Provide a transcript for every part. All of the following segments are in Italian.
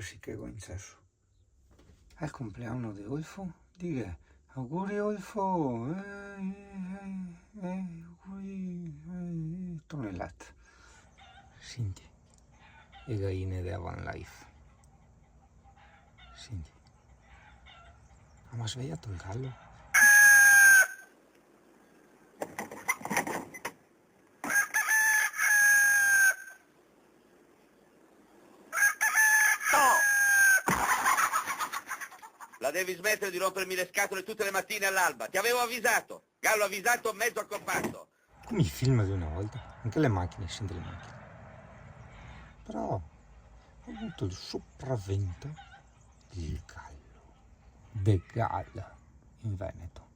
sì che ho incesso. È il compleanno di Olfo? Di che? Auguri Olfo! Auguri! Tonnellate. Senti, le galline di Van Life. Senti. Ma ha svegliato il gallo? La devi smettere di rompermi le scatole tutte le mattine all'alba. Ti avevo avvisato. Gallo avvisato, mezzo accorpato. Come i film di una volta. Anche le macchine, senti le macchine. Però ho avuto il sopravvento del gallo. The Gall in Veneto.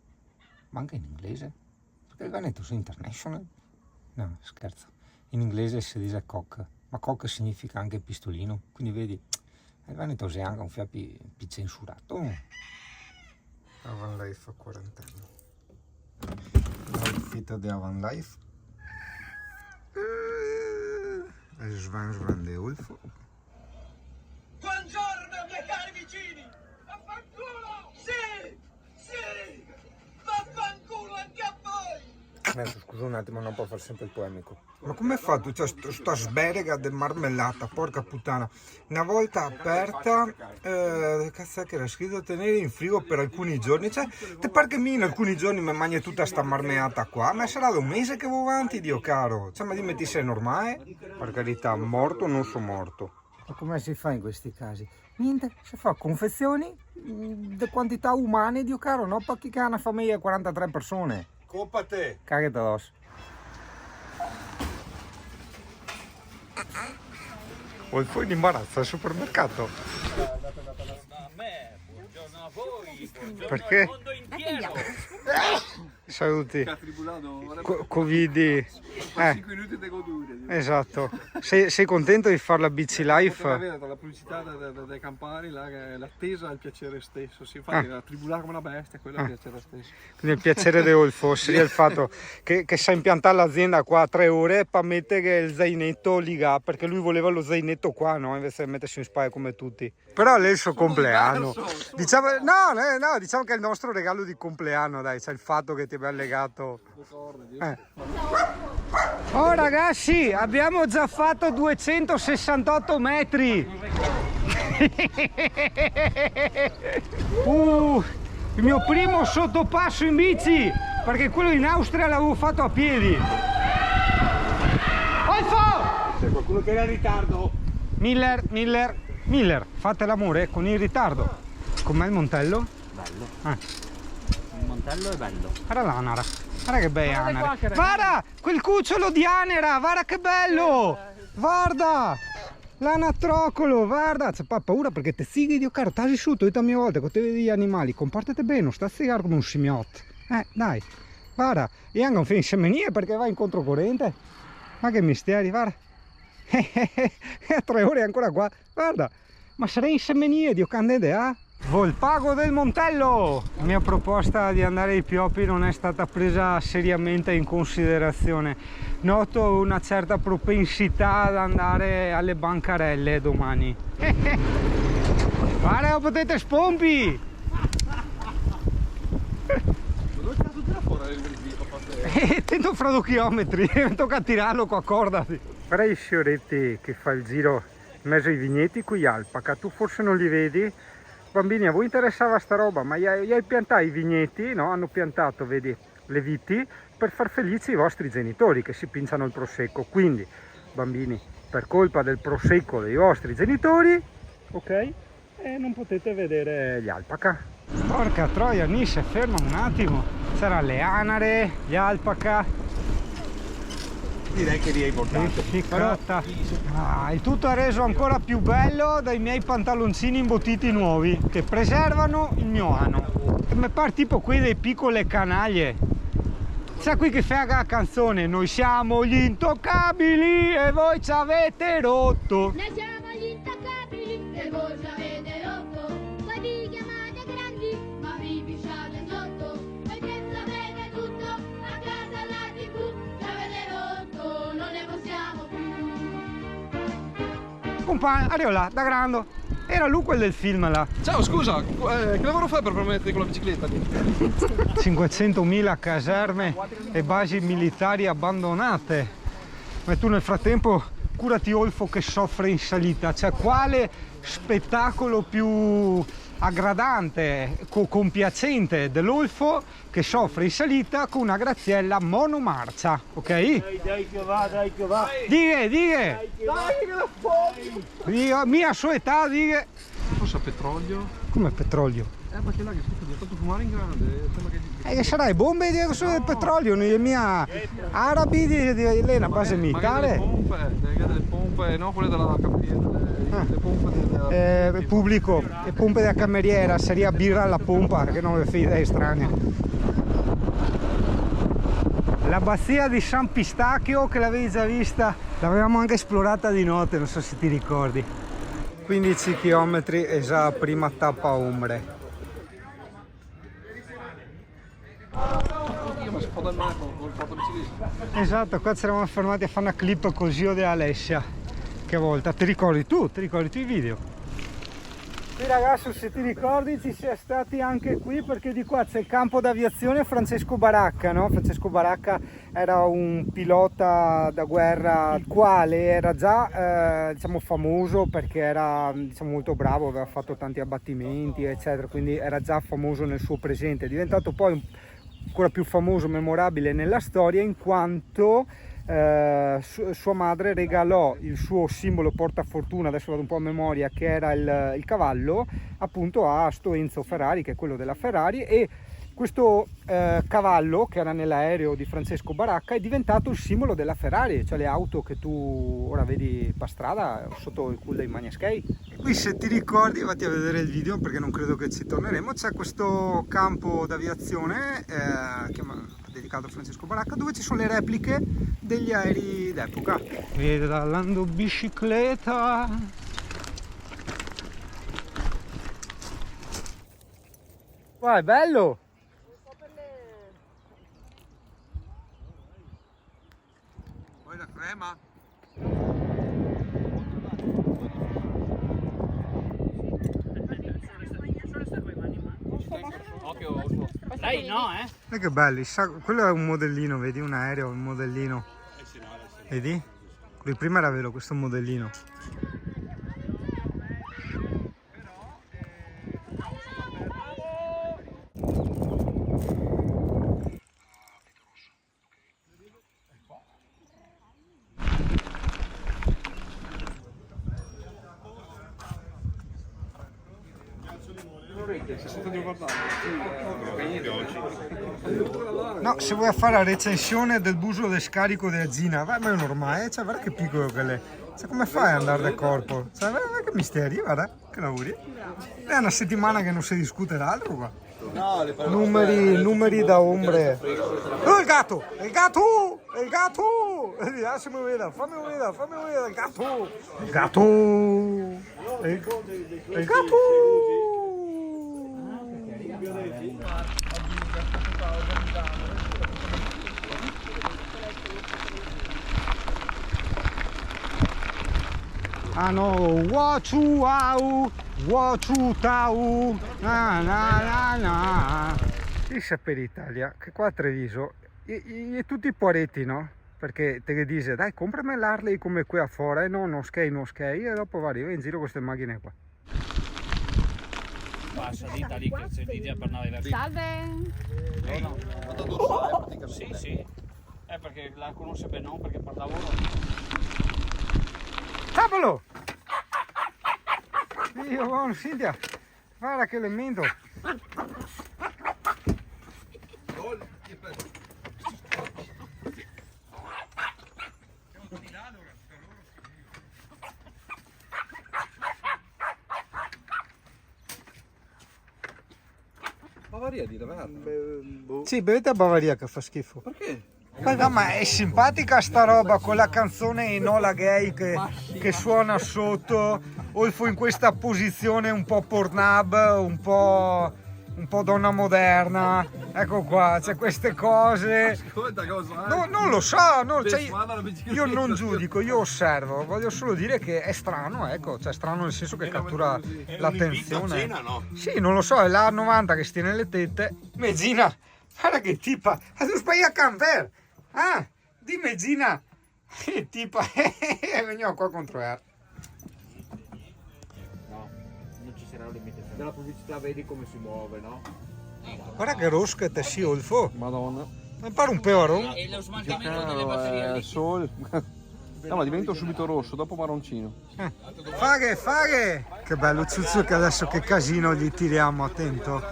Ma anche in inglese? Perché il Veneto è international? No, scherzo. In inglese si dice cock. Ma cock significa anche pistolino. Quindi vedi... Il Veneto c'è anche un fiapi più censurato. Van Life a 40 anni. L'outfit di Van Life. Svan di Ulfo. Buongiorno miei cari vicini! Vaffanculo! Sì! Sì! Vaffanculo anche a voi! Adesso scusa un attimo, non può fare sempre il polemico. Ma come hai fatto? C'è sta sberega di marmellata, porca puttana. Una volta aperta, cazzo che era scritto tenere in frigo per alcuni giorni. Cioè, te pare che in alcuni giorni mi mangio tutta sta marmellata qua? Ma sarà da un mese che vado avanti, Dio caro. Cioè, ma dimmi ti sei normale? Per carità, morto o non sono morto. Ma come si fa in questi casi? Niente, si fa confezioni di quantità umane, Dio caro, no? Perché che ha una famiglia di 43 persone. Colpa a te. Cagate addosso. Olfo in imbarazzo al supermercato. A me, buongiorno a voi, buongiorno Perché? al mondo intero. Saluti. Tribulato, Covid. 5 minuti di godure. Esatto. Sei contento di fare la bici life? La pubblicità dei campari, là, che l'attesa è il piacere stesso. Si infatti la tribulare come una bestia, quello è il piacere stesso. Quindi il piacere di Olfo seria il fatto che sa impiantare l'azienda qua a 3 ore per mettere il zainetto lì, perché lui voleva lo zainetto qua, no? Invece di mettersi in spalla come tutti. Però lei è il suo compleanno. Diciamo, no, diciamo che è il nostro regalo di compleanno, dai, c'è il fatto che ti abbiamo legato. Oh ragazzi, abbiamo già fatto 268 metri. Il mio primo sottopasso in bici, perché quello in Austria l'avevo fatto a piedi. Olfo! C'è qualcuno che era in ritardo? Miller, fate l'amore con il ritardo. Com'è il Montello? Bello. Il Montello è bello. Guarda l'anara, guarda che bella anara. Guarda, quel cucciolo di anera, guarda che bello. Guarda, l'anatrocolo, guarda. C'è paura perché te sighi, Dio caro, t'hai vissuto io mia volta con te vedi gli animali, comportate bene, non sta a sigare come un scimmiotto. Dai, guarda, io anche un fin semenie perché va in controcorrente. Ma che misteri, guarda. A 3 ore ancora qua, guarda. Ma sarei in semenie, Dio candede, Volpago del Montello! La mia proposta di andare ai Piopi non è stata presa seriamente in considerazione. Noto una certa propensità ad andare alle bancarelle domani. Guarda, potete spompi! Dove cazzo tira fuori il benzina? Tento fra 2 chilometri, tocca tirarlo qua, accordati. Guarda i fioretti che fa il giro in mezzo ai vigneti con gli alpaca, tu forse non li vedi? Bambini, a voi interessava sta roba, ma gli hai piantato i vigneti, no? Hanno piantato, vedi, le viti per far felici i vostri genitori che si pinciano il prosecco. Quindi, bambini, per colpa del prosecco dei vostri genitori, ok? Non potete vedere gli alpaca. Porca troia, Nisce, ferma un attimo. C'erano le anare, gli alpaca. Direi che li hai portato. Ficcata. Il tutto è reso ancora più bello dai miei pantaloncini imbottiti nuovi che preservano il mio ano. Mi pare tipo qui dei piccole canaglie. C'è qui che fa la canzone: noi siamo gli intoccabili e voi ci avete rotto. Noi siamo gli intoccabili e voi ci avete rotto. Voi vi chiamate grandi ma vi pisciate sotto. Perché sapete tutto, a casa la TV ci avete rotto, non ne possiamo più. Compagno, arrivo là, da grande. Era lui quel del film là. Ciao, scusa, che lavoro fai per permetterti con la bicicletta? 500.000 caserme e basi militari abbandonate. Ma tu nel frattempo curati Olfo che soffre in salita. Cioè, quale spettacolo più aggradante, compiacente dell'Olfo che soffre in salita con una Graziella monomarcia, ok? Dai che va. Dighe! Dai che la fuori. Mia sua età, dighe! Forse a petrolio? Come petrolio? Perché là che schifo, ha fatto fumare in grande. Sembra Che sarai bombe di petrolio, noi mia arabi di lei è una base militare. Delle pompe, no, quelle della cameriera, le pompe del Pubblico, le pompe della cameriera, seria birra alla pompa, che non è idee strane. L'abbazia di San Pistacchio, che l'avevi già vista, l'avevamo anche esplorata di notte, non so se ti ricordi. 15 km e già la prima tappa a Ombre. Ma si può dal mare con il portabicicletta. Esatto, qua ci eravamo fermati a fare una clip con Gio di Alessia. Che volta, ti ricordi tu i video? Sì ragazzi, se ti ricordi ci siamo stati anche qui perché di qua c'è il campo d'aviazione Francesco Baracca, no? Francesco Baracca era un pilota da guerra il quale era già diciamo famoso perché era diciamo molto bravo, aveva fatto tanti abbattimenti eccetera, quindi era già famoso nel suo presente. È diventato poi ancora più famoso, memorabile nella storia in quanto sua madre regalò il suo simbolo portafortuna, adesso vado un po' a memoria, che era il cavallo, appunto a sto Enzo Ferrari, che è quello della Ferrari, e questo cavallo che era nell'aereo di Francesco Baracca è diventato il simbolo della Ferrari, cioè le auto che tu ora vedi per strada sotto il culo dei Magnaskei. Qui se ti ricordi, vatti a vedere il video perché non credo che ci torneremo, c'è questo campo d'aviazione dedicato a Francesco Baracca dove ci sono le repliche degli aerei d'epoca. Pedalando bicicletta. Wow, è bello! Poi la crema? Lei no, Guarda che belli, quello è un modellino, vedi un aereo, un modellino. Vedi? Quello prima era vero, questo è un modellino. No, se vuoi fare la recensione del buso del scarico della Gina, ma è normale, cioè guarda che piccolo che è. Cioè, come fai ad andare da corpo? Cioè, guarda che misteri, guarda, che lavori. È una settimana che non si discute l'altro qua. Numeri da ombre. Oh, il gatto! Il gatto! Il gatto! Fammi vedere, il gatto! Il gatto! Il gatto! Ah no, wachu au, wachu tau, na na na na. Dice per Italia che qua a Treviso e tutti i poretti, no? Perché te che dice, dai, comprami l'Harley come qui a fuori, no, non skate, e dopo va in giro con queste macchine qua. Passa d'Italia che c'è l'idea per andare là. Salve! No. Sì. È perché la conosce bene, non perché per lavoro. Tapalo! Dio buono, Cinzia, guarda che elemento! Bavaria di Laverna. Sì, bevete a Bavaria che fa schifo. Perché? No, ma è simpatica sta roba con la canzone Enola Gay che suona sotto, Olfo in questa posizione un po' Pornhub, un po' donna moderna, Ecco qua, c'è queste cose. Ascolta, cosa? No, non lo so, no, cioè, Suona la bicicletta. io non giudico, io osservo, voglio solo dire che è strano, ecco, cioè strano nel senso che cattura l'attenzione. no? Sì, non lo so, è la 90 che stiene le tette. Mezzina, guarda che tipa, tu sbagli a camper. Ah, di Mezzina, che tipa, veniamo qua contro Er. No, non ci sarà un limite. Della pubblicità vedi come si muove, no? Guarda che rosca te si olfo, Madonna. mi pare un peoro. E lo smaltimento delle batterie lì. No, ma divento subito rosso, dopo marroncino. Faghe! Che bello Zuzzo che adesso che casino gli tiriamo, attento.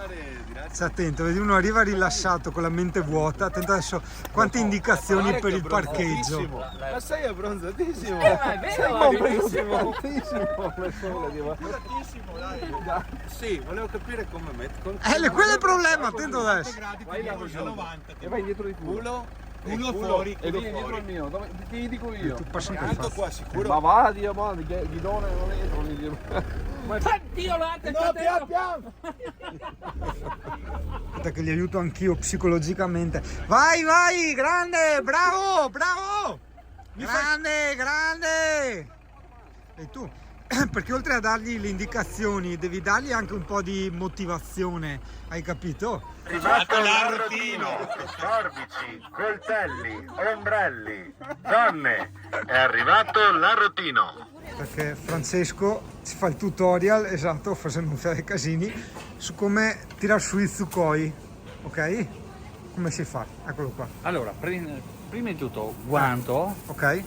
Stai attento, vedi uno arriva rilassato con la mente vuota, attento adesso quante indicazioni per il parcheggio. Ma sei abbronzatissimo! È vero, Bellissimo! Sì, volevo capire come metto. Quello è il problema, attento adesso. E vai indietro di culo. Culo fuori, E culo vieni dietro fuori. al mio. Dove ti dico io? Ti passo anche il Tanto fatto. qua sicuro. Ma va, Dio, ma ghidone non entro lì. Dio la Piano. Aspetta che gli aiuto anch'io psicologicamente. Vai, grande, bravo! Grande! E tu? Perché oltre a dargli le indicazioni devi dargli anche un po' di motivazione, hai capito? Arrivato l'arrotino, forbici, coltelli, ombrelli, donne, è arrivato l'arrotino. Perché Francesco ci fa il tutorial, esatto, forse non fai casini, su come tirar su i tsukoi, ok? Come si fa? Eccolo qua, Allora, prima di tutto, guanto, ok?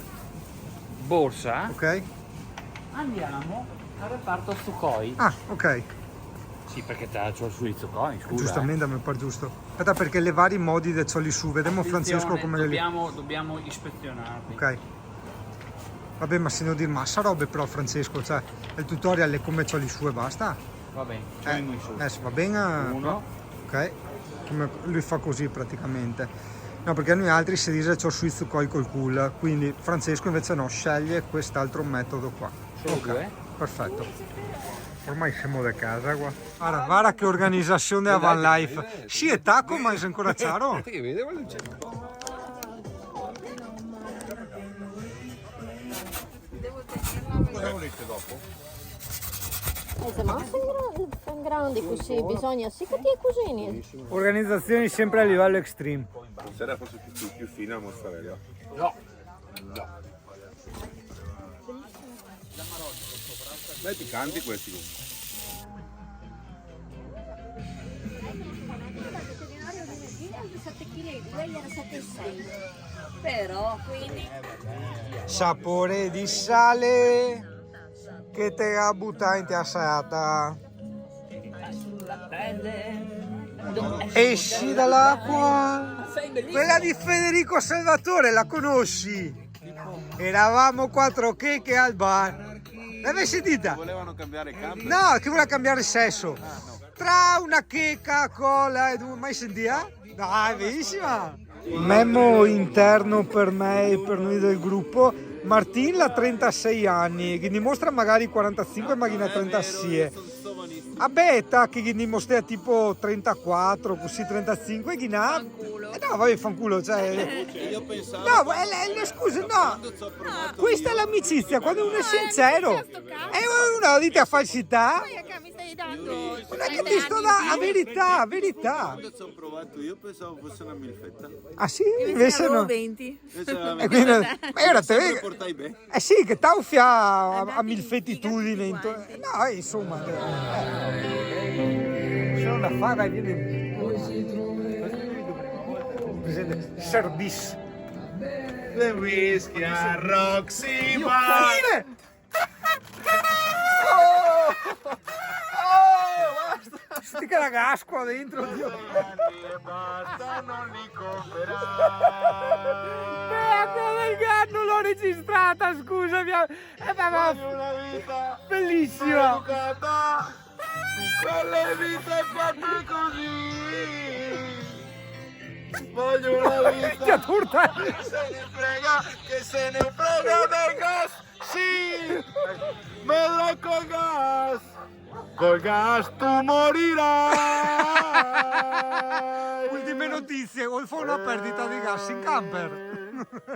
borsa, Ok? andiamo al reparto Sukhoi. Ah, ok, Sì, perché c'ho sui Sukhoi, scusa. giustamente mi pare giusto. Aspetta perché le vari modi del cioli su, vediamo Francesco come le... Dobbiamo ispezionarli. Ok. Vabbè, ma se devo dire massa robe però Francesco, cioè il tutorial è come cioli su e basta. Va bene, andiamo in su. Adesso va bene. Uno. Ok. Come lui fa così praticamente. No, perché noi altri si dice c'ho su Tsukoi col cool, quindi Francesco invece no, sceglie quest'altro metodo qua. Solo due? Perfetto. Ormai siamo da casa qua. Guarda che organizzazione a Van Life. Sì, è tacco, ma è ancora chiaro. Che vede quello c'è. Ma sono grandi così, bisogna sì che ti è così. Organizzazioni sempre a livello extreme. Sarà forse più fina la mozzarella. Beh, piccanti questi comunque. Però quindi Sapore di sale che te la butta in assaiata. Esci dall'acqua. Quella di Federico Salvatore, la conosci? Eravamo 4 checche al bar. L'hai sentita? Volevano cambiare campo. No, che voleva cambiare sesso. Tra una checca, cola e due. Mai sentita? Dai, bellissima. Memo interno per me e per noi del gruppo. Martin ha 36 anni, che dimostra magari 45, ma che ne ha 36. A Betta che dimostra tipo 34, così 35, che ne ha... no, vabbè, fanculo, cioè... Io pensavo. No, scusa, no. Questa è l'amicizia, quando uno è sincero. E uno dite a falsità. mi stai dando? Non è che ti sto da verità. Quando ci ho provato io pensavo fosse una milfetta. Ah sì? Invece no. 20. Invece era E quindi, ma ora te lo vedi? portai bene. Eh sì, che taufia a milfettitudine. No, insomma. Se non la fa, vai, viene. Service. Le whisky a Roxy Bar. Senti che ragazzo qua dentro, Dio. basta, non li comprerai. Perché non l'ho registrata, scusami. Una vita Bellissima. educata, quelle vite fatte così. Voglio una vita Che torta. che se ne frega dei gas, sì. Vedrai col gas tu morirai. Ultime notizie, o fa una perdita di gas in camper.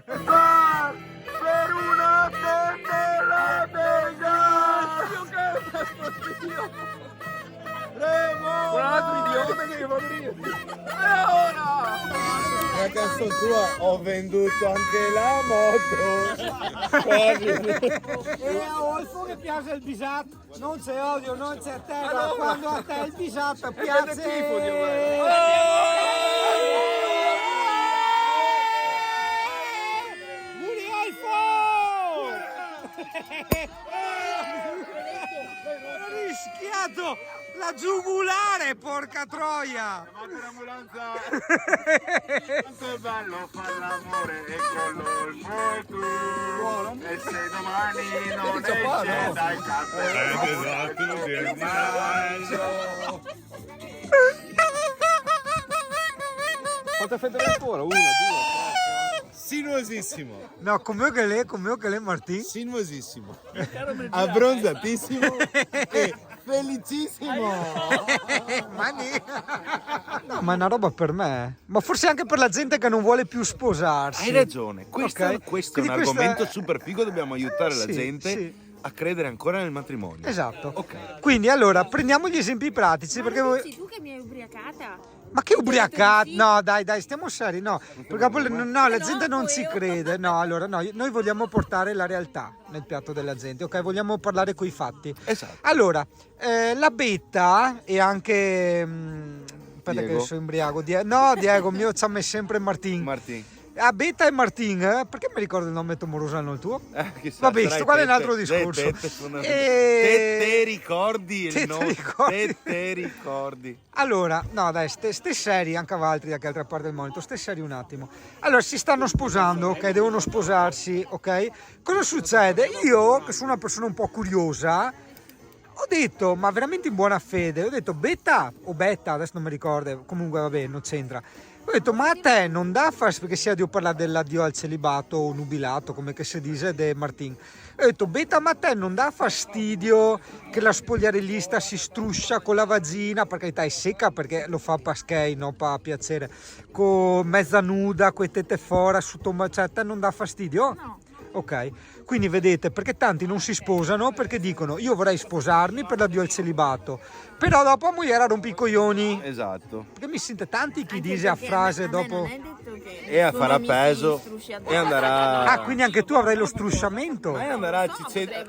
Per una pentola del gas. Remo! Un altro idiota che va a dire. E ora? A casa tua ho venduto anche la moto. Olfo che piace il bisat, non c'è odio, non c'è terra, quando a te il bisat piace. Muri Olfo! Ho rischiato la giugulare, porca troia! Un'ambulanza. Quanto è bello fare l'amore e con l'olfo tu. E se domani non esce dai Quante fette ancora? Una, due, tre. Sinuosissimo, No, come che lei Martì? sinuosissimo, abbronzatissimo e felicissimo. No, ma è una roba per me. Ma forse anche per la gente che non vuole più sposarsi. Hai ragione, questo Ok. è un Quindi questo argomento è- super figo, dobbiamo aiutare la Sì, gente sì. a credere ancora nel matrimonio. Esatto. Ok. Quindi allora prendiamo gli esempi pratici perché voi... tu che mi hai ubriacata? Ma che ubriacata? No, dai, stiamo seri, no. Perché poi no, la gente non ci crede. No, allora no, noi vogliamo portare la realtà nel piatto della gente, ok? Vogliamo parlare coi fatti. Esatto. Allora, la Betta e anche aspetta Diego. che sono imbriaco. Diego, mio ci ha messo sempre Martin. Martin. A Betta e Martin, perché mi ricordo il nome Tomorosano il tuo? Chissà, Vabbè, sarai sto qua è un te, altro te, discorso. Te ricordi Te il nome? ricordi? Te ricordi. Allora, no dai, ste seri, anche altri da che altra parte del mondo, ste seri un attimo. Allora, si stanno sposando, ok? Devono sposarsi, ok? Cosa succede? Io, che sono una persona un po' curiosa, ho detto, ma veramente in buona fede, ho detto, Betta o Betta, adesso non mi ricordo, comunque vabbè, non c'entra. Ho detto, ma a te non dà fastidio, perché sia devo parlare dell'addio al celibato o nubilato, come che si dice, de Martin. Ho detto, Betta, ma a te non dà fastidio che la spogliarellista si struscia con la vagina, perché è secca, perché lo fa paschei, no, pa piacere, con mezza nuda, con le tette fuori, sotto, cioè a te non dà fastidio? No. Ok, quindi vedete, perché tanti non si sposano perché dicono io vorrei sposarmi per l'addio al celibato, però dopo a moglie rompi i coglioni. Esatto. Perché mi sente tanti chi dice a frase dopo... E a farà peso e andrà. Ah, quindi anche tu avrai lo strusciamento? E andrà a Cicetta.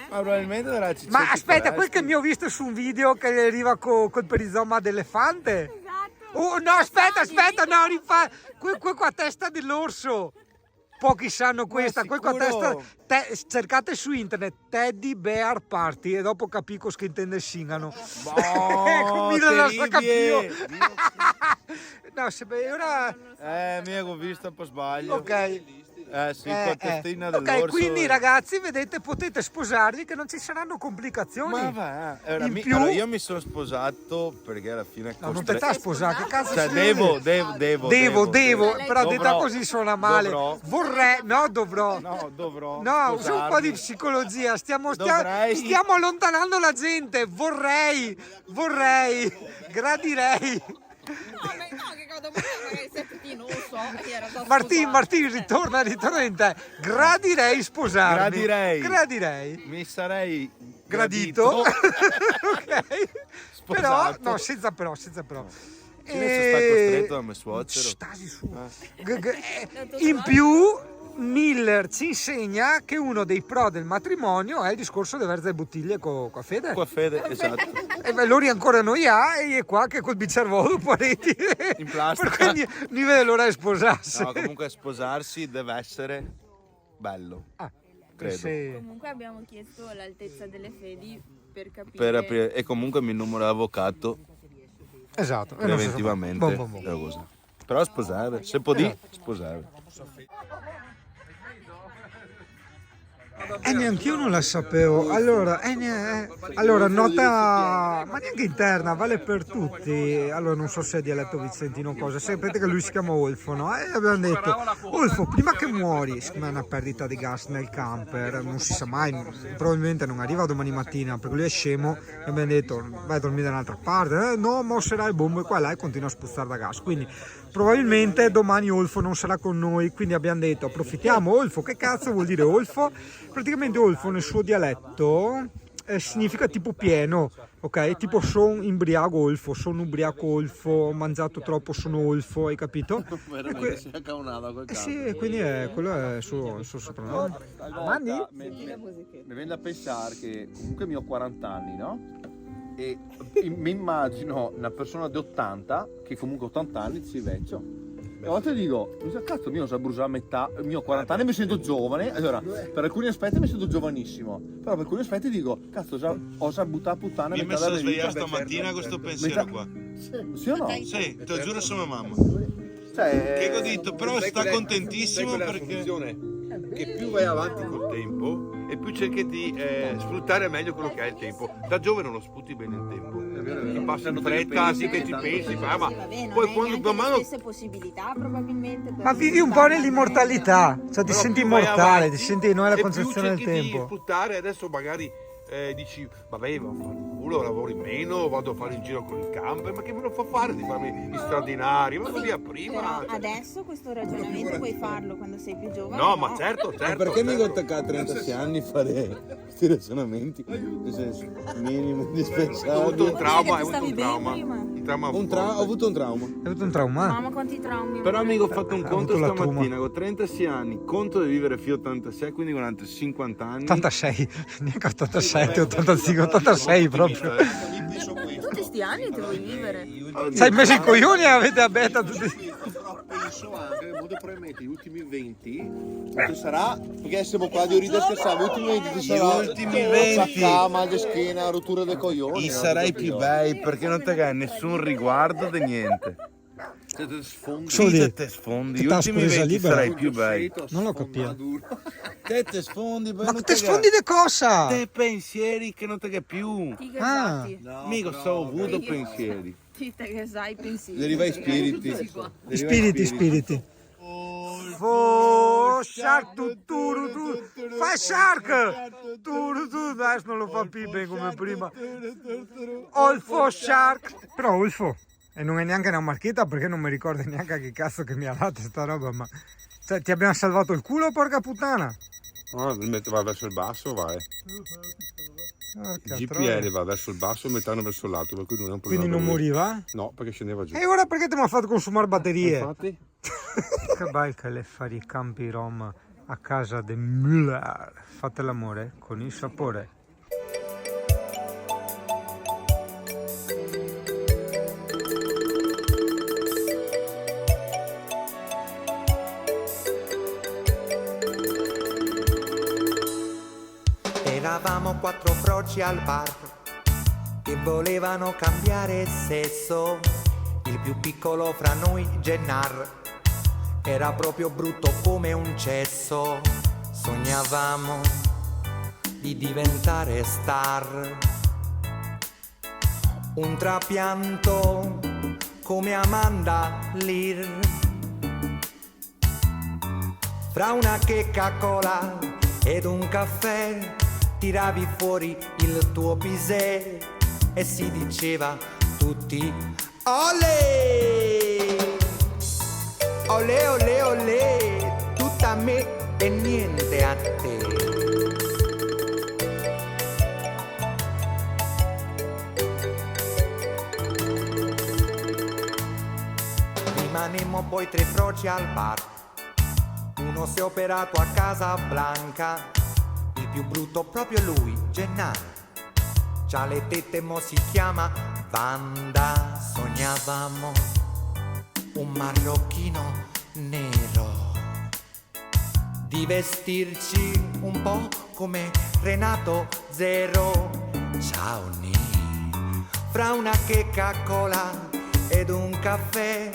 Ma probabilmente andrà a Cicetta. Ma aspetta, quel che mi ho visto su un video che arriva col perizoma d'elefante? Esatto. Oh no, aspetta, no, quel qua a testa dell'orso. Pochi sanno questa, quel qua a testa... cercate su internet Teddy Bear Party e dopo capisco che intende singano. Boh, No, se ora... mi ho visto un po' sbaglio. Ok. Sì, con testina dell'orso. Ok, quindi ragazzi, vedete, potete sposarvi che non ci saranno complicazioni. Ma va, In più... allora, io mi sono sposato perché alla fine No, non te t'ha sposato, che cazzo cioè, si devo, però detta Dovrò. così suona male. Dovrò. Vorrei, no, dovrò. No, dovrò. No, usa un po' di sposarmi. psicologia, stiamo Dovrei. allontanando la gente. Vorrei, gradirei. No, che cosa magari sei non lo so. Era da Martin, ritorna in te. Gradirei sposarmi. Gradirei. Mi sarei Gradito. Ok. Però, Sposato. no, senza però. Io sono stato costretto da mio suocero. Stasi su. In più, Miller ci insegna che uno dei pro del matrimonio è il discorso di avere le bottiglie con fede. Qua Fede, esatto. E loro ancora noi ha e è qua che col biccervolo pareti. In plastica. Per cui mi vede l'ora di sposarsi. No, comunque sposarsi deve essere bello. Credo. Sì. Comunque abbiamo chiesto l'altezza delle fedi per capire. Per aprire, e comunque mi numero avvocato Esatto. preventivamente. Bom. la cosa. Però sposare, se può dire, sposare. Neanche io non la sapevo. Allora, allora, nota, ma neanche interna, vale per tutti. Allora, non so se è dialetto vicentino o cosa. Sapete che lui si chiama Olfo, no? E abbiamo detto, Olfo, prima che muori, siccome è una perdita di gas nel camper, non si sa mai, probabilmente non arriva domani mattina, perché lui è scemo, e abbiamo detto, vai a dormire da un'altra parte. No, mosserai bombe qua e là e continua a spruzzare da gas. Quindi, probabilmente domani Olfo non sarà con noi, quindi abbiamo detto, approfittiamo. Olfo, che cazzo vuol dire Olfo? Praticamente Olfo nel suo dialetto significa tipo pieno, ok? Tipo sono imbriaco Olfo, sono ubriaco Olfo, ho mangiato troppo, sono Olfo, hai capito? Sì, quindi quello è il suo soprannome. Mandi? Mi viene da pensare che comunque mi ho 40 anni, no? E mi immagino una persona di 80, che comunque 80 anni si vecchio. E a volte dico, cazzo, io so bruciare a metà, io ho 40 anni e mi sento giovane, allora per alcuni aspetti mi sento giovanissimo, però per alcuni aspetti dico, cazzo, ho già buttato puttana a Io mi metà sono della vita. svegliato stamattina con questo pensiero qua. Sì o no? Sì, te lo giuro sono mamma. Cioè, Che godito, però sta contentissimo perché che più vai avanti col tempo e più cerchi di sfruttare meglio quello che è il tempo. Da giovane non lo sfrutti bene il tempo. Ti passa in fretta, sì che ci pensi, ma poi quando man mano stesse possibilità probabilmente. Ma vivi un po' nell'immortalità, cioè ti senti immortale, ti senti non è la concezione del tempo. Di sfruttare adesso magari dici vabbè, culo, lavori meno, vado a fare il giro con il camper, ma che me lo fa fare di farmi gli straordinari? Ma via prima. Però adesso questo ragionamento puoi farlo quando sei più giovane? No, ma certo. perché mi attacca a 36 anni a fare questi ragionamenti? Nel senso, minimo indispensabile. Ho avuto un trauma, Ho avuto un trauma. Hai avuto un trauma? Mamma, quanti traumi. Però amico, ho fatto un conto avuto la stamattina con 36 anni, conto di vivere fino a 86, quindi con altri 50 anni. 86, neanche 87, 85, 86 proprio. Tutti sti anni ti vuoi vivere? Sei messo i coglioni e avete a beta tutti. Penso anche molto probabilmente gli ultimi 20 ci sarà, perché siamo qua di ridere scherzare, gli ultimi 20 ci sarà ultimi 20 mal di schiena, rottura dei coglioni. I sarai più bei perché non ti hai nessun riguardo di niente. Se te sfondi, Se te sfondi, gli ultimi 20 sarai più bei. Non l'ho capito. Te sfondi, Ma te sfondi di cosa? Te pensieri che non ti hai più. Ah, Mica so avuto pensieri. Dite che sai pensieri. deriva ai spiriti. spiriti. Shark, tu. Fai Shark! Tu, adesso non lo fa più bene come prima. Olfo Shark! Però Olfo, e non è neanche una marchetta perché non mi ricordo neanche a che cazzo che mi ha dato sta roba, ma... Cioè, ti abbiamo salvato il culo, porca puttana? No, va verso il basso, vai. Porca Il troia. GPL va verso il basso e il metano verso l'alto, per cui non è un problema. Quindi non per lui. moriva? No, perché scendeva giù. E ora perché ti mi ha fatto consumare batterie? Infatti. Che bello che le fare i campi rom a casa di Müller. Fate l'amore con il sapore. Eravamo 4 froci al bar che volevano cambiare sesso. Il più piccolo fra noi, Gennar, era proprio brutto come un cesso. Sognavamo di diventare star, un trapianto come Amanda Lear. Fra una checca cola ed un caffè tiravi fuori il tuo pisè e si diceva tutti olè, olè, olè, olè, tutto a me e niente a te. Rimanemmo poi 3 froci al bar, uno si è operato a Casablanca, il più brutto proprio lui, Gennaro. C'ha le tette, mo si chiama Wanda. Sognavamo un marocchino nero, di vestirci un po' come Renato Zero. Ciao Ni. Fra una checca cola ed un caffè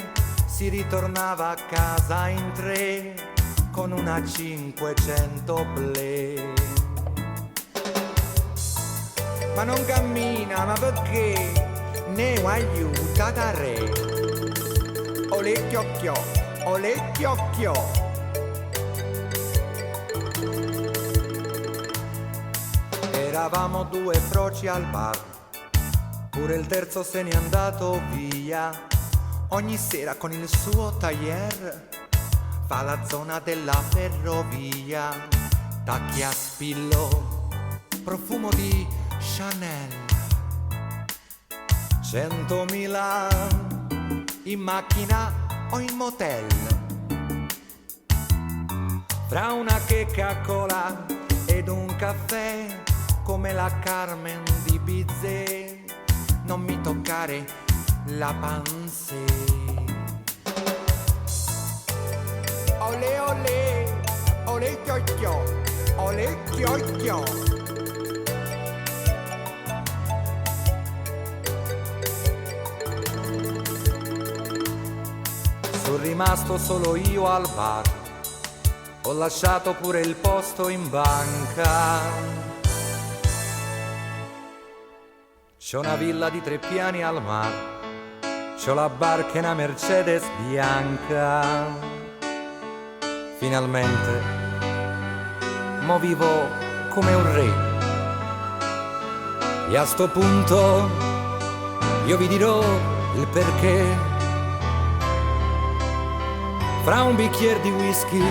si ritornava a casa in 3 con una 500 play. ma non cammina, ma perché? Ne ho aiutata re. Olè chiocchio, olè chiocchio. Eravamo due froci al bar, pure il terzo se n'è andato via. Ogni sera con il suo taglier fa la zona della ferrovia. Tacchi a spillo, profumo di Chanel. 100.000 in macchina o in motel. Fra una checca cola ed un caffè, come la Carmen di Bizet, non mi toccare la pansé. Olè olè, olè chiocchio, olè chiocchio. Sono rimasto solo io al bar, ho lasciato pure il posto in banca. C'ho una villa di 3 piani al mare, c'ho la barca e una Mercedes bianca. Finalmente, mo vivo come un re. E a sto punto io vi dirò il perché. Fra un bicchiere di whisky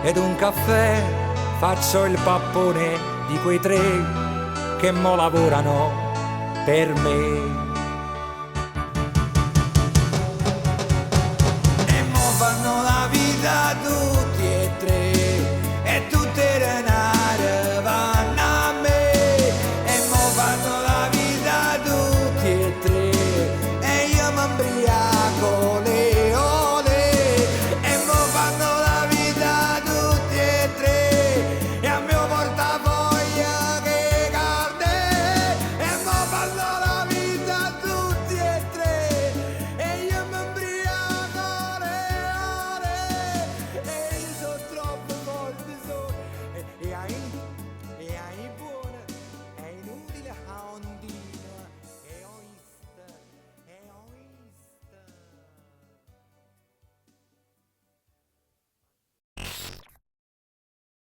ed un caffè faccio il pappone di quei 3 che mo lavorano per me.